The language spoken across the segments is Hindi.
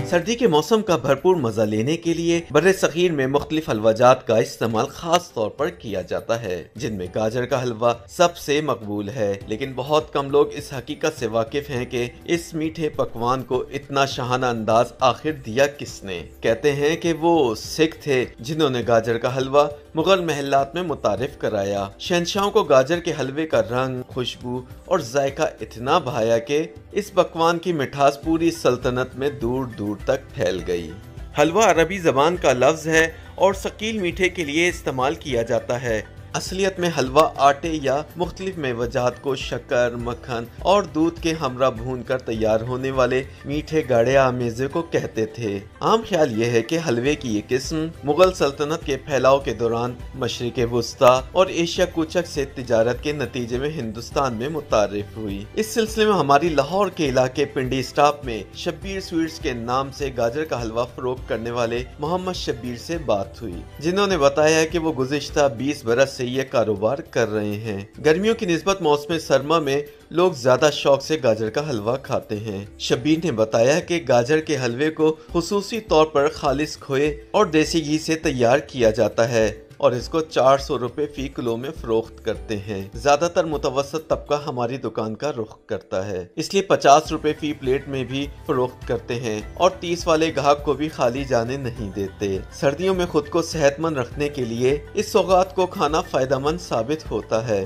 सर्दी के मौसम का भरपूर मजा लेने के लिए बर्रे सगीर में मुख्तलिफ हलवाजात का इस्तेमाल खास तौर पर किया जाता है, जिनमें गाजर का हलवा सबसे मकबूल है। लेकिन बहुत कम लोग इस हकीकत से वाकिफ हैं कि इस मीठे पकवान को इतना शाहाना अंदाज आखिर दिया किसने। कहते हैं कि वो सिख थे जिन्होंने गाजर का हलवा मुगल महलात में मुतारिफ कराया। शहंशाहों को गाजर के हलवे का रंग, खुशबू और जायका इतना भाया कि इस पकवान की मिठास पूरी सल्तनत में दूर दूर तक फैल गई। हलवा अरबी ज़बान का लफ्ज़ है और शकील मीठे के लिए इस्तेमाल किया जाता है। असलियत में हलवा आटे या मुख्तलिफ मेवजात को शक्कर, मक्खन और दूध के हमरा भून कर तैयार होने वाले मीठे गाढ़े आमेज़े को कहते थे। आम ख्याल ये है कि हलवे की ये किस्म मुगल सल्तनत के फैलाव के दौरान मशरिक़ वुस्ता और एशिया कूचक से तिजारत के नतीजे में हिंदुस्तान में मुतारिफ हुई। इस सिलसिले में हमारी लाहौर के इलाके पिंडी स्टॉप में शब्बीर स्वीट्स के नाम से गाजर का हलवा फरोख्त करने वाले मोहम्मद शब्बीर से बात हुई, जिन्होंने बताया कि वो गुज़िश्ता 20 बरस से ये कारोबार कर रहे हैं। गर्मियों की निस्बत मौसम सरमा में लोग ज्यादा शौक से गाजर का हलवा खाते हैं। शब्बीर ने बताया कि गाजर के हलवे को खुसूसी तौर पर खालिस खोए और देसी घी से तैयार किया जाता है और इसको 400 रुपए फी किलो में फरोख्त करते हैं। ज्यादातर मुतवसत तबका हमारी दुकान का रुख करता है, इसलिए 50 रुपए फी प्लेट में भी फरोख्त करते हैं और 30 वाले ग्राहक को भी खाली जाने नहीं देते। सर्दियों में खुद को सेहतमंद रखने के लिए इस सौगात को खाना फायदेमंद साबित होता है।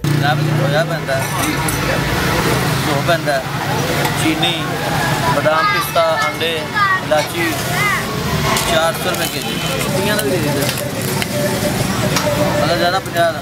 चीनी, बादाम, पिस्ता, अंडे, इलायची 400 रुपए के जी। अगर ज़्यादा 50।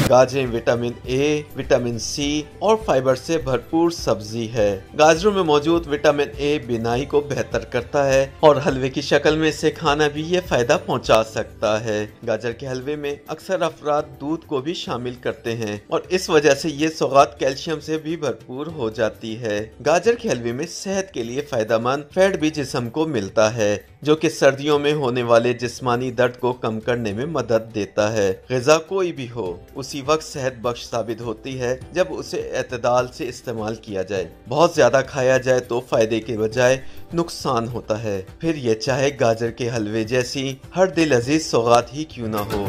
गाजरें विटामिन ए, विटामिन सी और फाइबर से भरपूर सब्जी है। गाजरों में मौजूद विटामिन ए बीनाई को बेहतर करता है और हलवे की शक्ल में इसे खाना भी ये फायदा पहुंचा सकता है। गाजर के हलवे में अक्सर अफराद दूध को भी शामिल करते हैं और इस वजह से ये सौगात कैल्शियम से भी भरपूर हो जाती है। गाजर के हलवे में सेहत के लिए फायदेमंद फैट भी जिस्म को मिलता है, जो कि सर्दियों में होने वाले जिस्मानी दर्द को कम करने में मदद देता है। ग़िज़ा कोई भी हो उसी वक्त सेहत बख्श साबित होती है जब उसे एतदाल से इस्तेमाल किया जाए। बहुत ज्यादा खाया जाए तो फायदे के बजाय नुकसान होता है, फिर ये चाहे गाजर के हलवे जैसी हर दिल अजीज सौगात ही क्यों ना हो।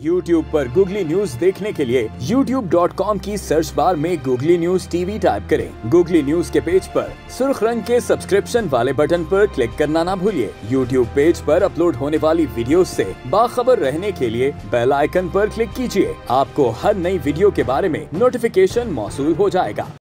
YouTube पर गूगली न्यूज देखने के लिए youtube.com की सर्च बार में गूगली न्यूज टीवी टाइप करें। गूगली न्यूज के पेज पर सुर्ख रंग के सब्सक्रिप्शन वाले बटन पर क्लिक करना ना भूलिए। YouTube पेज पर अपलोड होने वाली वीडियोस से बाखबर रहने के लिए बेल आइकन पर क्लिक कीजिए। आपको हर नई वीडियो के बारे में नोटिफिकेशन मौसूल हो जाएगा।